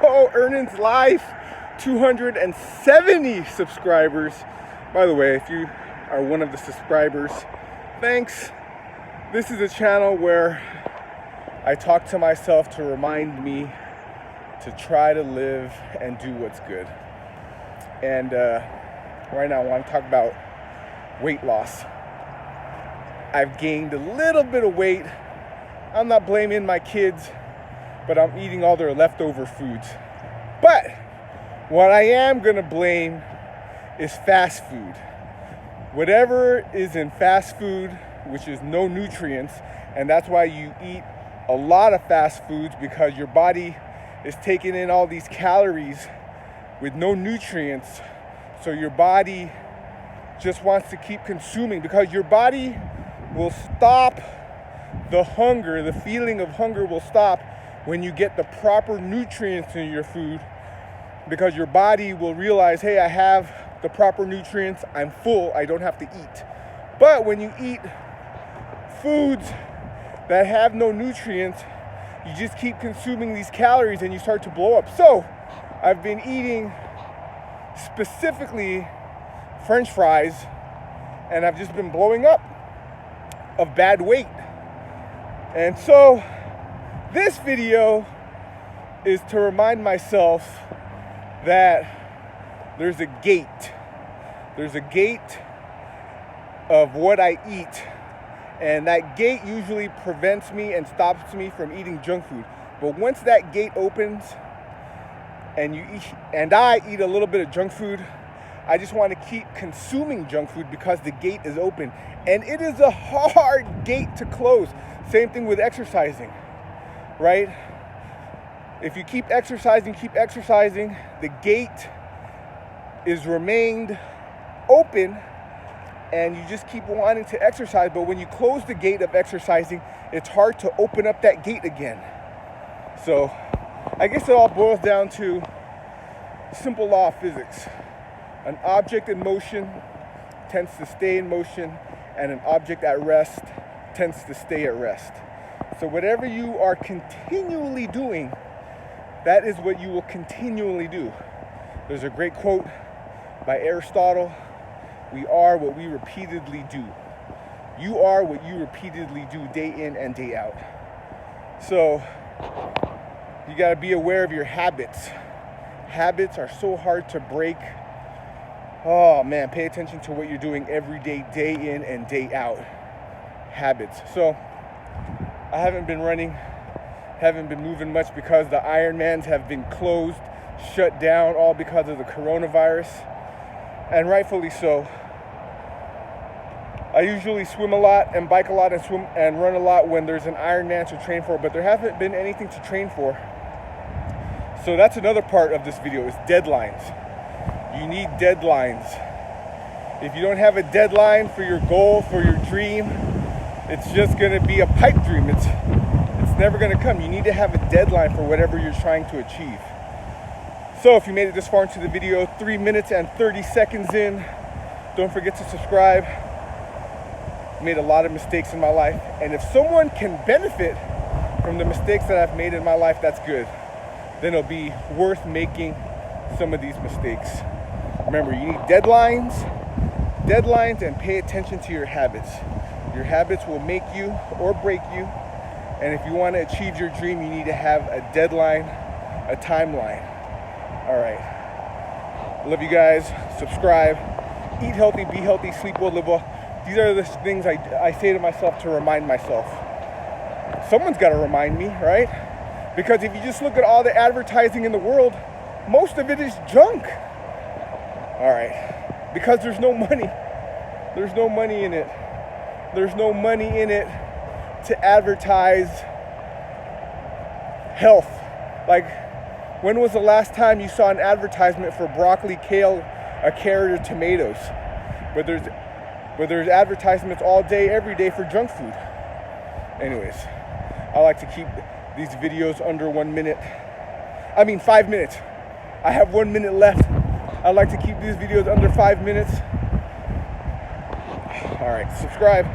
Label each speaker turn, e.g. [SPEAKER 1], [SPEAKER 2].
[SPEAKER 1] Ernan's life, 270 subscribers. By the way, if you are one of the subscribers, thanks. This is a channel where I talk to myself to remind me to try to live and do what's good. And right now I want to talk about weight loss. I've gained a little bit of weight. I'm not blaming my kids, but I'm eating all their leftover foods. But what I am gonna blame is fast food. Whatever is in fast food, which is no nutrients, and that's why you eat a lot of fast foods, because your body is taking in all these calories with no nutrients. So your body just wants to keep consuming, because your body will stop the hunger. The feeling of hunger will stop when you get the proper nutrients in your food, because your body will realize, hey, I have the proper nutrients, I'm full, I don't have to eat. But when you eat foods that have no nutrients, you just keep consuming these calories and you start to blow up. So I've been eating specifically French fries, and I've just been blowing up of bad weight. And so this video is to remind myself that there's a gate. There's a gate of what I eat. And that gate usually prevents me and stops me from eating junk food. But once that gate opens and I eat a little bit of junk food, I just want to keep consuming junk food because the gate is open. And it is a hard gate to close. Same thing with exercising, right? If you keep exercising, the gate is remained open, and you just keep wanting to exercise. But when you close the gate of exercising, it's hard to open up that gate again. So I guess it all boils down to simple law of physics. An object in motion tends to stay in motion, and an object at rest tends to stay at rest. So whatever you are continually doing, that is what you will continually do. There's a great quote by Aristotle: we are what we repeatedly do. You are what you repeatedly do day in and day out. So you got to be aware of your habits. Habits are so hard to break. Oh man, pay attention to what you're doing every day, day in and day out. Habits. So I haven't been running, haven't been moving much because the Ironmans have been closed, shut down, all because of the coronavirus. And rightfully so. I usually swim a lot and bike a lot and swim and run a lot when there's an Ironman to train for, but there hasn't been anything to train for. So that's another part of this video, is deadlines. You need deadlines. If you don't have a deadline for your goal, for your dream, it's just gonna be a pipe dream. It's never gonna come. You need to have a deadline for whatever you're trying to achieve. So if you made it this far into the video, 3 minutes and 30 seconds in, don't forget to subscribe. Made a lot of mistakes in my life, and if someone can benefit from the mistakes that I've made in my life, that's good. Then it'll be worth making some of these mistakes. Remember, you need deadlines, and pay attention to your habits. Your habits will make you or break you, and if you want to achieve your dream, you need to have a deadline, a timeline. All right. Love you guys. Subscribe. Eat healthy, be healthy, sleep well, live well. These are the things I say to myself to remind myself. Someone's got to remind me, right? Because if you just look at all the advertising in the world, most of it is junk. All right. Because there's no money. There's no money in it. There's no money in it to advertise health. Like, when was the last time you saw an advertisement for broccoli, kale, a carrot, or tomatoes? But there's advertisements all day, every day for junk food. Anyways, I like to keep these videos under 1 minute. 5 minutes. I have 1 minute left. I like to keep these videos under 5 minutes. All right, subscribe.